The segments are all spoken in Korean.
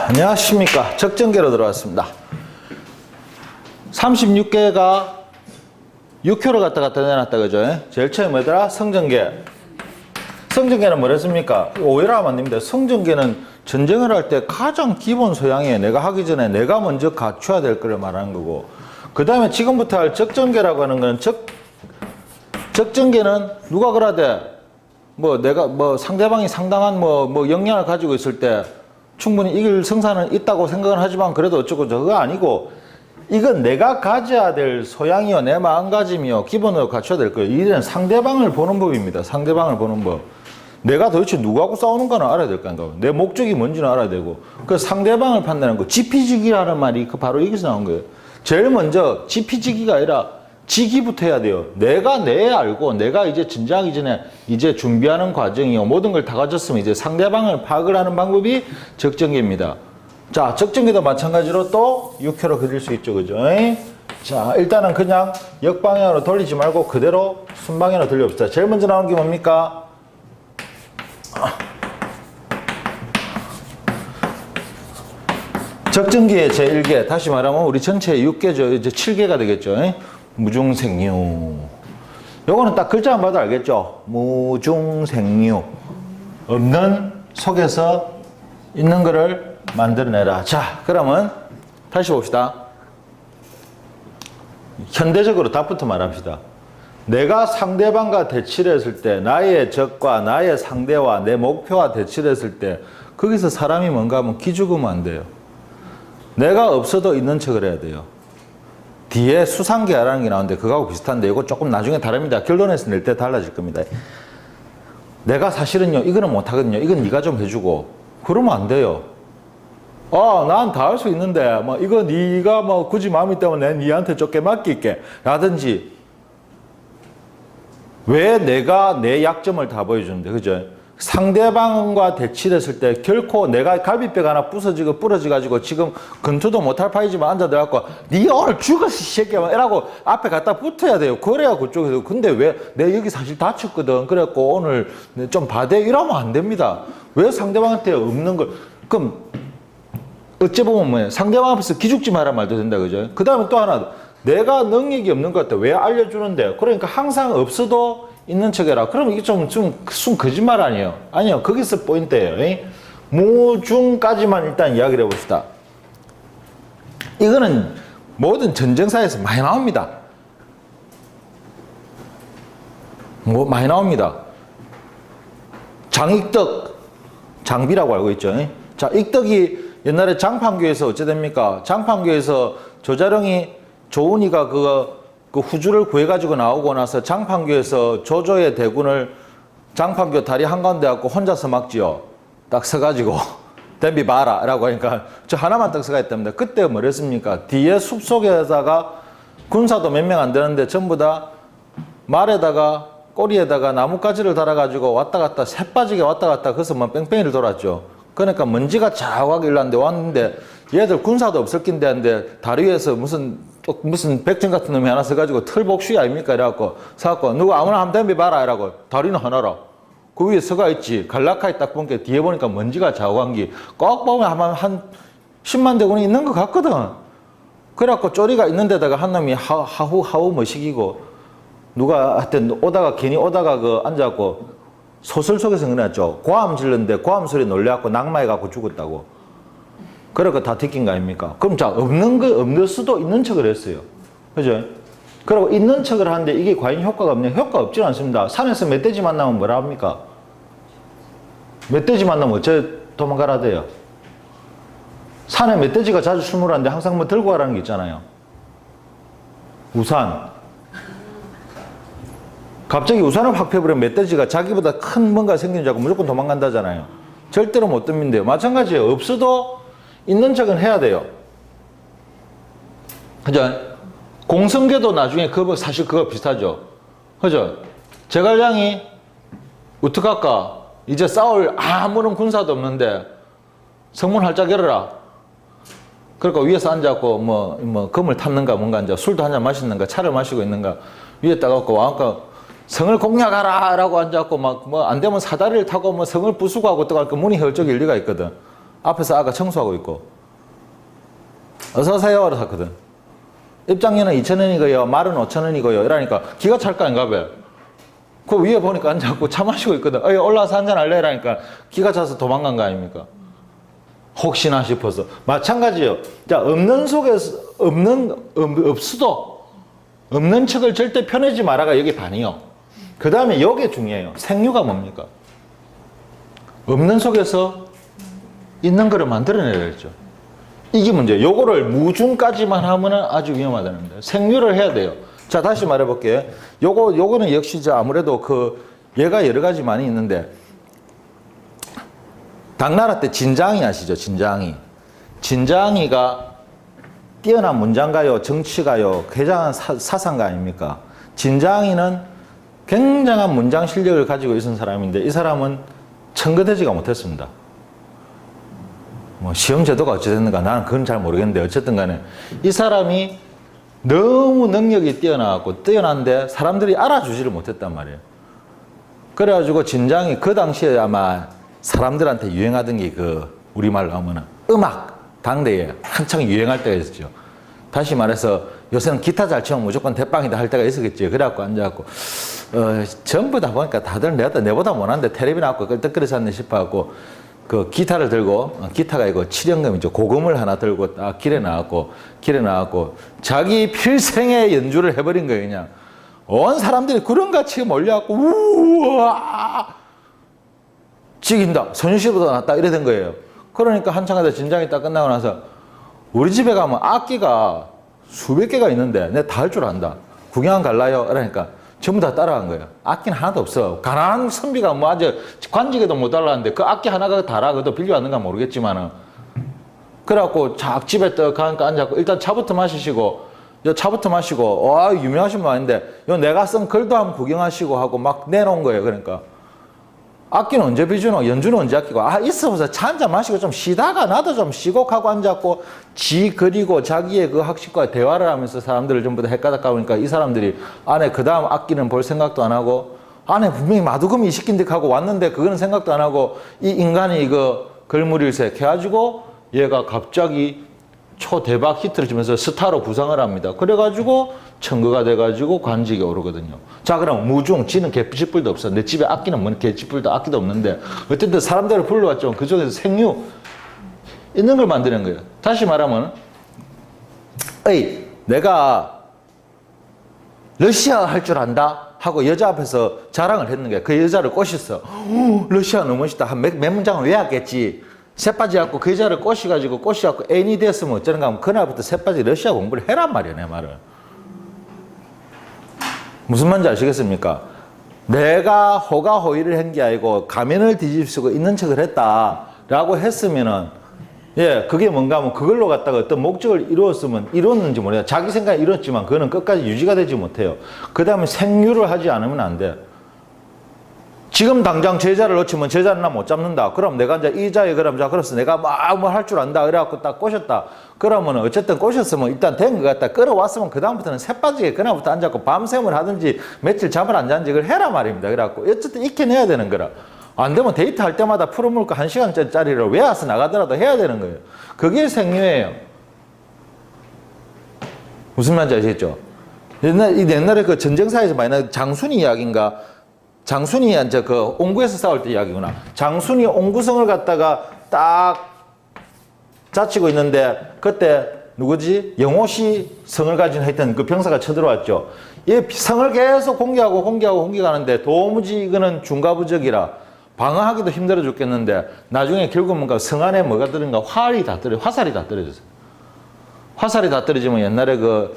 안녕하십니까. 적정계로 들어왔습니다. 36개가 6효로 갖다 내놨다 그죠? 제일 처음에 뭐더라? 성전계. 성전계는 뭐랬습니까? 오해를 하면 안 됩니다. 성전계는 전쟁을 할 때 가장 기본 소양이에요. 내가 하기 전에 내가 먼저 갖춰야 될 거를 말하는 거고, 그 다음에 지금부터 할 적정계라고 하는 건 적정계는 누가 그러대? 내가 상대방이 상당한 역량을 가지고 있을 때 충분히 이길 성사는 있다고 생각은 하지만 그래도 어쩌고 저거가 아니고, 이건 내가 가져야 될 소양이요, 내 마음가짐이요, 기본으로 갖춰야 될 거예요. 이는 상대방을 보는 법입니다. 상대방을 보는 법. 내가 도대체 누구하고 싸우는가는 알아야 될 거 아닌가. 내 목적이 뭔지는 알아야 되고, 그 상대방을 판단하는 거. 지피지기라는 말이 바로 여기서 나온 거예요. 제일 먼저 지피지기가 아니라 지기부터 해야 돼요. 내가 알고 내가 이제 진지하기 전에 이제 준비하는 과정이요, 모든 걸 다 가졌으면 이제 상대방을 파악을 하는 방법이 적정계입니다. 자, 적정계도 마찬가지로 또 6회로 그릴 수 있죠, 그죠? 자, 일단은 그냥 역방향으로 돌리지 말고 그대로 순방향으로 돌려봅시다. 제일 먼저 나온 게 뭡니까? 적정계의 제1계, 다시 말하면 우리 전체의 6개죠. 이제 7개가 되겠죠. 무중생유. 요거는 딱 글자만 봐도 알겠죠? 무중생유. 없는 속에서 있는 거를 만들어내라. 자, 그러면 다시 봅시다. 현대적으로 답부터 말합시다. 내가 상대방과 대치를 했을 때, 나의 적과 나의 상대와 내 목표와 대치를 했을 때 거기서 사람이 뭔가 하면 기죽으면 안 돼요. 내가 없어도 있는 척을 해야 돼요. 뒤에 수상계라는 게 나오는데 그거하고 비슷한데 이거 조금 나중에 다릅니다. 결론에서 낼 때 달라질 겁니다. 내가 사실은요, 이거는 못하거든요. 이건 네가 좀 해주고. 그러면 안 돼요. 난 다 할 수 있는데 이거 네가 굳이 마음이 때문에 네한테 좁게 맡길게 라든지. 왜 내가 내 약점을 다 보여주는데, 그죠? 상대방과 대치를 했을 때 결코 내가 갈비뼈가 하나 부러져가지고 지금 근투도 못할 파이지만 앉아들어갖고 네 오늘 죽었어 이 새끼야 이라고 앞에 갖다 붙어야 돼요. 그래야 그쪽에서. 근데 왜 내 여기 사실 다쳤거든 그래갖고 오늘 좀 봐대 이러면 안 됩니다. 왜 상대방한테 없는 걸. 그럼 어째 보면 뭐예요? 상대방 앞에서 기죽지 마라 말도 된다, 그죠? 그 다음에 또 하나, 내가 능력이 없는 것 같아. 왜 알려주는데? 그러니까 항상 없어도 있는 척해라. 그럼 이게 좀 거짓말 아니에요? 아니요. 거기서 포인트예요. 무중까지만 일단 이야기를 해봅시다. 이거는 모든 전쟁사에서 많이 나옵니다. 많이 나옵니다. 장익덕, 장비라고 알고 있죠. 자, 익덕이 옛날에 장판교에서 어째 됩니까? 장판교에서 조자룡이, 조은이가 그 후주를 구해가지고 나오고 나서 장판교에서 조조의 대군을 장판교 다리 한가운데 갖고 혼자서 막지요. 딱 서가지고 덤비 봐라 라고 하니까 저 하나만 딱 서가 있답니다. 그때 뭐랬습니까? 뒤에 숲속에다가 군사도 몇 명 안 되는데 전부 다 말에다가 꼬리에다가 나뭇가지를 달아가지고 왔다 갔다 새빠지게 왔다 갔다 그래서 뺑뺑이를 돌았죠. 그러니까 먼지가 자욱하게 일났는데 왔는데 얘들 군사도 없을 낀데 한데 다리 위에서 무슨 백정 같은 놈이 하나 써가지고 털복수이 아닙니까? 이래갖고 사갖고 누구 아무나 한번 덤벼봐라 이라고. 다리는 하나라. 그 위에 서가 있지. 갈라카이 딱 보니까 뒤에 보니까 먼지가 자욱한 게 꼭 보면 한 10만 대군이 있는 것 같거든. 그래갖고 쪼리가 있는 데다가 한 놈이 하우 머시기고 누가 하여튼 괜히 오다가 앉아갖고 소설 속에서 그랬죠. 고함 질렀는데 고함 소리 놀래갖고 낙마해갖고 죽었다고. 그러니까 다 듣긴 거 아닙니까? 그럼 자, 없는 수도 있는 척을 했어요. 그죠? 그리고 있는 척을 하는데 이게 과연 효과가 없냐? 효과 없진 않습니다. 산에서 멧돼지 만나면 뭐라 합니까? 멧돼지 만나면 어째 도망가라 돼요? 산에 멧돼지가 자주 출몰하는데 항상 들고 가라는 게 있잖아요. 우산. 갑자기 우산을 확 펴버리면 멧돼지가 자기보다 큰 뭔가 생긴 줄 알고 무조건 도망간다잖아요. 절대로 못 듭니다요. 마찬가지예요. 없어도 있는 척은 해야 돼요. 그죠? 공성계도 나중에 사실 그거 비슷하죠. 그죠? 제갈량이 어떡할까? 이제 싸울 아무런 군사도 없는데 성문 활짝 열어라. 그러니까 위에서 앉아갖고 금을 탔는가 뭔가 이제 술도 한잔 마시는가 차를 마시고 있는가 위에 따갖고 와갖고 성을 공략하라 라고 앉아갖고 안 되면 사다리를 타고 성을 부수고 하고 또 갈까 문이 헐쩍 열리가 있거든. 앞에서 아가 청소하고 있고 어서 오세요 이러고 샀거든. 입장료는 2,000원이고요. 말은 5,000원이고요. 이러니까 기가 찰 거 아닌가 봐요. 그 위에 보니까 앉아갖고 차 마시고 있거든. 올라와서 한잔 할래? 이러니까 기가 차서 도망간 거 아닙니까? 혹시나 싶어서. 마찬가지예요. 자, 없는 속에서, 없어도, 없는 척을 절대 펴내지 마라가 여기 반이요. 그 다음에 이게 중요해요. 생유가 뭡니까? 없는 속에서 있는 거를 만들어내야 되죠. 이게 문제예요. 요거를 무중까지만 하면 아주 위험하다는 거예요. 생유를 해야 돼요. 자, 다시 말해볼게요. 요거는 역시 아무래도 얘가 여러 가지 많이 있는데, 당나라 때 진장이 아시죠? 진장이가 뛰어난 문장가요, 정치가요, 굉장한 사상가 아닙니까? 진장이는 굉장한 문장 실력을 가지고 있는 사람인데, 이 사람은 청거되지가 못했습니다. 뭐 시험 제도가 어찌됐는가 나는 그건 잘 모르겠는데, 어쨌든 간에 이 사람이 너무 능력이 뛰어난데 사람들이 알아주지를 못했단 말이에요. 그래가지고 진장이 그 당시에 아마 사람들한테 유행하던 게 우리말로 하면 음악, 당대에 한창 유행할 때가 있었죠. 다시 말해서 요새는 기타 잘 치면 무조건 대빵이다 할 때가 있었겠지. 그래갖고 앉아갖고, 전부 다 보니까 다들 내보다 못하는데 텔레비 나왔고 끌떡거려 샀네 싶어갖고, 기타를 들고, 기타가 이거 7연금이죠. 고금을 하나 들고 딱 길에 나왔고, 자기 필생의 연주를 해버린 거예요, 그냥. 온 사람들이 구름같이 몰려갖고, 우와! 죽인다. 손실보다 낫다. 이래 된 거예요. 그러니까 한참 하다 진장이 딱 끝나고 나서 우리 집에 가면 악기가 수백 개가 있는데 내가 다 할 줄 안다. 구경 갈라요? 그러니까 전부 다 따라간 거예요. 악기는 하나도 없어. 가난한 선비가 뭐 아주 관직에도 못 달라는데 그 악기 하나가 다라. 그것도 빌려왔는가 모르겠지만은. 그래갖고 집에 떡 가니까 앉아갖고 일단 차부터 마시고 와, 유명하신 분 아닌데 내가 쓴 글도 한번 구경하시고 하고 막 내놓은 거예요. 그러니까. 악기는 언제 비주노? 연주는 언제 아끼고? 있어보자. 차 한잔 마시고 좀 쉬다가 나도 좀 쉬곡하고 앉았고, 그리고 자기의 그 학식과 대화를 하면서 사람들을 전부 다 헷가닥 보니까 이 사람들이 안에 그 다음 악기는 볼 생각도 안 하고, 안에 분명히 마두금이 시킨 듯 하고 왔는데 그거는 생각도 안 하고, 이 인간이 글무릴색 해가지고 얘가 갑자기 초대박 히트를 치면서 스타로 부상을 합니다. 그래가지고 청거가 돼가지고 관직에 오르거든요. 자, 그럼 무중, 지는 개짓불도 없어. 내 집에 악기는 뭐 개짓불도 악기도 없는데 어쨌든 사람들을 불러왔죠. 그중에서 생유 있는 걸 만드는 거예요. 다시 말하면 내가 러시아 할 줄 안다 하고 여자 앞에서 자랑을 했는 거야. 그 여자를 꼬셨어. 러시아 너무 멋있다. 몇 문장을 외웠겠지. 새빠지 갖고 그 여자를 꼬셔갖고 애인이 됐으면 어쩌는가 하면 그날부터 새빠지 러시아 공부를 해란 말이야, 내 말은. 무슨 말인지 아시겠습니까? 내가 호가호의를 한 게 아니고 가면을 뒤집쓰고 있는 척을 했다라고 했으면은, 그게 뭔가 하면 그걸로 갖다가 어떤 목적을 이루었는지 모르겠어요. 자기 생각에 이뤘지만 그거는 끝까지 유지가 되지 못해요. 그 다음에 생유를 하지 않으면 안 돼. 지금 당장 제자를 놓치면 제자는 나 못 잡는다. 그럼 내가 이제 이 자에 그래서 내가 뭐 할 줄 안다. 그래갖고 딱 꼬셨다. 그러면 어쨌든 꼬셨으면 일단 된 것 같다. 끌어왔으면 그다음부터는 새빠지게 그날부터 앉았고 밤샘을 하든지 며칠 잠을 안 자는지 그걸 해라 말입니다. 그래갖고 어쨌든 익혀내야 되는 거라. 안 되면 데이트할 때마다 풀어물고 1시간짜리를 외워서 나가더라도 해야 되는 거예요. 그게 생유예요. 무슨 말인지 아시겠죠? 옛날에 그 전쟁사에서 많이 나온 장순이 이야기인가? 장순이 이제 옹구에서 싸울 때 이야기구나. 장순이 옹구성을 갖다가 딱 자치고 있는데 그때 누구지? 영호시 성을 가진 하여튼 그 병사가 쳐들어왔죠. 이 성을 계속 공격하는데 도무지 이거는 중과부적이라 방어하기도 힘들어 죽겠는데 나중에 결국 뭔가 성 안에 뭐가 들은가 화살이 다 떨어졌어요. 화살이 다 떨어지면 옛날에 그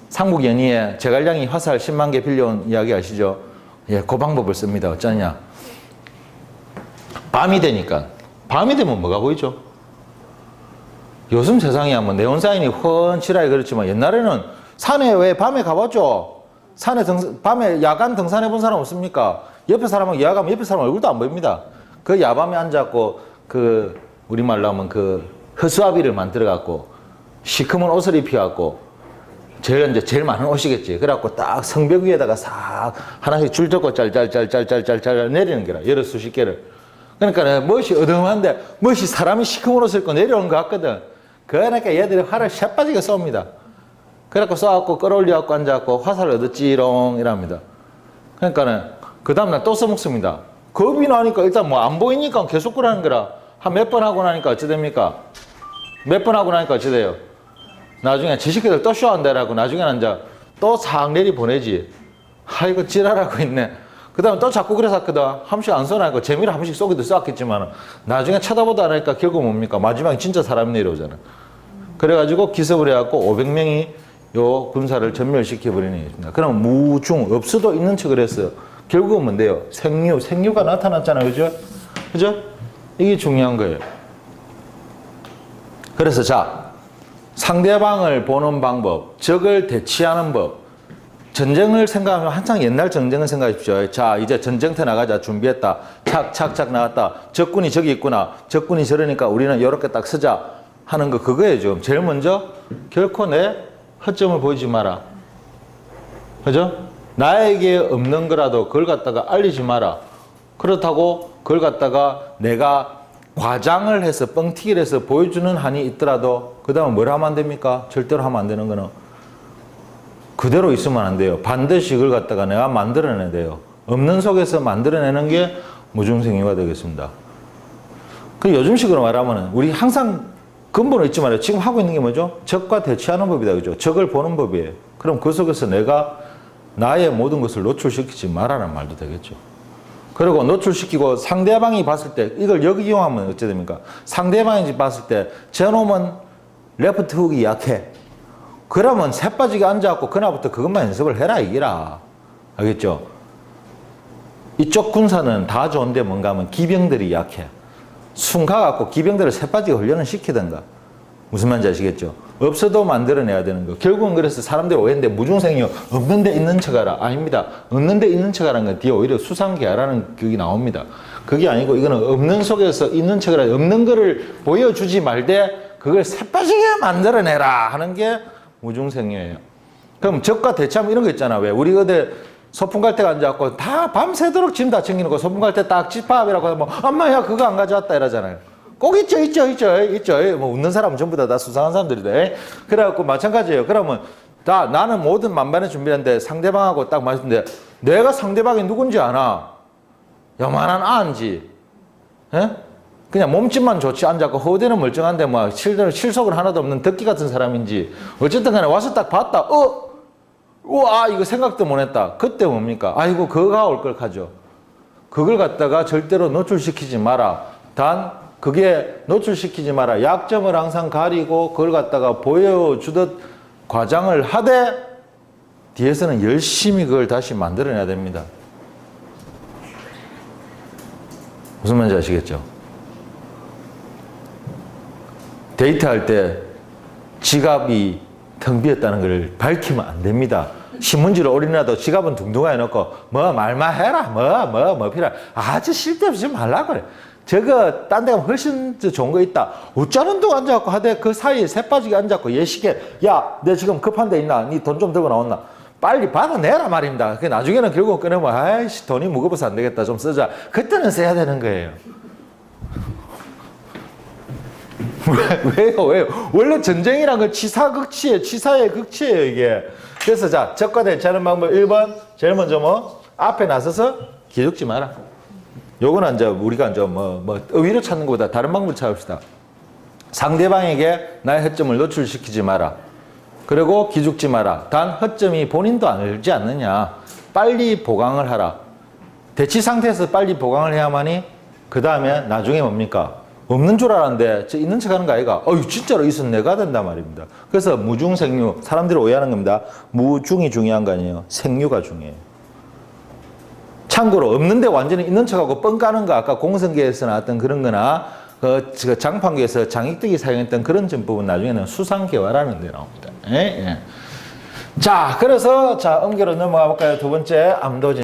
삼국연의에 제갈량이 화살 10만 개 빌려온 이야기 아시죠? 그 방법을 씁니다. 어쩌냐. 밤이 되면 뭐가 보이죠? 요즘 세상이야 뭐 네온사인이 훤칠하게 그렇지만 옛날에는 산에 왜 밤에 가봤죠? 밤에 야간 등산해 본 사람 없습니까? 옆에 사람은 야간 옆에 사람 얼굴도 안 보입니다. 그 야밤에 앉았고 우리말로 하면 허수아비를 만들어갖고 시커먼 옷을 입혀갖고 제일 많은 옷이겠지. 그래갖고 딱 성벽 위에다가 싹 하나씩 줄 접고 짤짤짤짤짤짤 내리는 게라. 여러 수십 개를. 그러니까 멋이 어두운데 멋이 사람이 시커멓게 싣고 내려오는 것 같거든. 그러니까 얘들이 활을 새빠지게 쏩니다. 그래갖고 쏴갖고 끌어올려갖고 앉아갖고 화살을 얻었지롱 이랍니다. 그러니까는 그 다음날 또 써먹습니다. 겁이 나니까 일단 뭐 안 보이니까 계속 그러는 거라. 한 몇 번 하고 나니까 어찌 됩니까? 몇 번 하고 나니까 어찌 돼요? 나중에 지식회들 또 쇼한다라고 나중에는 이제 또 상내리 보내지. 아이고 지랄하고 있네. 그 다음에 또 자꾸 그래서 했거든. 한 번씩 안 쏘나니까 재미로 한 번씩 쏘기도 쐈겠지만 나중에 쳐다보다 안 하니까 결국 뭡니까? 마지막에 진짜 사람이 내려오잖아. 그래가지고 기습을 해갖고 500명이 요 군사를 전멸시켜버리는 것입니다. 그럼 무중, 없어도 있는 척을 했어요. 결국은 뭔데요? 생유가 나타났잖아요. 그죠? 그죠? 이게 중요한 거예요. 그래서 자, 상대방을 보는 방법, 적을 대치하는 법, 전쟁을 생각하면 한창 옛날 전쟁을 생각하십시오. 자, 이제 전쟁터 나가자. 준비했다. 착착착 나갔다. 적군이 저기 있구나. 적군이 저러니까 우리는 이렇게 딱 서자 하는 거 그거예요. 지금 제일 먼저 결코 내 허점을 보이지 마라. 그죠? 나에게 없는 거라도 그걸 갖다가 알리지 마라. 그렇다고 그걸 갖다가 내가 과장을 해서 뻥튀기를 해서 보여주는 한이 있더라도 그 다음에 뭘 하면 안 됩니까? 절대로 하면 안 되는 거는 그대로 있으면 안 돼요. 반드시 그걸 갖다가 내가 만들어내야 돼요. 없는 속에서 만들어내는 게 무중생유가 되겠습니다. 그 요즘식으로 말하면 우리 항상 근본은 있지 말아요. 지금 하고 있는 게 뭐죠? 적과 대치하는 법이다. 그죠? 적을 보는 법이에요. 그럼 그 속에서 내가 나의 모든 것을 노출시키지 말라는 말도 되겠죠. 그리고 노출시키고 상대방이 봤을 때 이걸 여기 이용하면 어찌 됩니까? 상대방이 봤을 때 저놈은 레프트 훅이 약해. 그러면 새빠지게 앉아갖고 그날부터 그것만 연습을 해라 이기라. 알겠죠? 이쪽 군사는 다 좋은데 뭔가 하면 기병들이 약해. 순 가갖고 기병들을 새빠지게 훈련을 시키든가. 무슨 말인지 아시겠죠? 없어도 만들어내야 되는 거. 결국은 그래서 사람들이 오해인데 무중생유 없는 데 있는 척하라. 아닙니다. 없는 데 있는 척하라는 건 뒤에 오히려 수상계하라는 그게 나옵니다. 그게 아니고 이거는 없는 속에서 있는 척을 없는 거를 보여주지 말되 그걸 새빠지게 만들어내라 하는 게 무중생유예요. 그럼 적과 대치하면 이런 거 있잖아. 왜? 우리 어디 소풍 갈 때가 앉아갖고 다 밤새도록 짐 다 챙기는 소풍 갈 때 딱 집합이라고 하면 엄마야 그거 안 가져왔다 이러잖아요. 꼭 있죠. 뭐 웃는 사람은 전부 다 수상한 사람들이다. 그래갖고 마찬가지예요. 그러면 다 나는 모든 만반의 준비했는데 상대방하고 딱 말씀드려. 내가 상대방이 누군지 아나? 요만한 아인지. 예? 그냥 몸집만 좋지 앉아갖고 허대는 멀쩡한데 뭐 실속은 하나도 없는 덕기 같은 사람인지 어쨌든 간에 와서 딱 봤다. 우와 이거 생각도 못했다. 그때 뭡니까? 아이고 그거가 올 걸 하죠. 그걸 갖다가 절대로 노출시키지 마라. 단 그게 노출시키지 마라. 약점을 항상 가리고 그걸 갖다가 보여주듯 과장을 하되 뒤에서는 열심히 그걸 다시 만들어내야 됩니다. 무슨 말인지 아시겠죠? 데이트할 때 지갑이 텅 비었다는 걸 밝히면 안 됩니다. 신문지를 올리나도 지갑은 둥둥하게 놓고 뭐 말만 해라 뭐 필요해 아주 쓸데없이 말라고 그래. 저거 딴 데 가면 훨씬 좋은 거 있다. 어쩌는 동 앉아갖고 하되 그 사이에 새빠지게 앉아갖고 예식에 야 내 지금 급한 데 있나? 니 돈 좀 들고 나왔나? 빨리 받아내라 말입니다. 그 나중에는 결국 꺼내면 아이씨 돈이 무거워서 안 되겠다 좀 쓰자. 그때는 써야 되는 거예요. 왜요? 원래 전쟁이란 건 치사극치예요. 치사의 극치예요, 이게. 그래서 자, 적과 대치하는 방법 1번. 제일 먼저 뭐? 앞에 나서서 기죽지 마라. 요거는 이제 우리가 이제 의의로 찾는 것보다 다른 방법을 찾읍시다. 상대방에게 나의 허점을 노출시키지 마라. 그리고 기죽지 마라. 단 허점이 본인도 알지 않느냐. 빨리 보강을 하라. 대치 상태에서 빨리 보강을 해야만이 그 다음에 나중에 뭡니까? 없는 줄 알았는데 저 있는 척 하는 거 아이가? 진짜로 있으면 내가 된단 말입니다. 그래서 무중생유. 사람들이 오해하는 겁니다. 무중이 중요한 거 아니에요. 생유가 중요해요. 참고로 없는데 완전히 있는 척하고 뻥 까는 거 아까 공성계에서 나왔던 그런 거나 그 장판계에서 장익득이 사용했던 그런 전법은 나중에는 수상계화라는 데 나옵니다. 예? 자, 그래서 자, 음계로 넘어가 볼까요? 두 번째 암도진.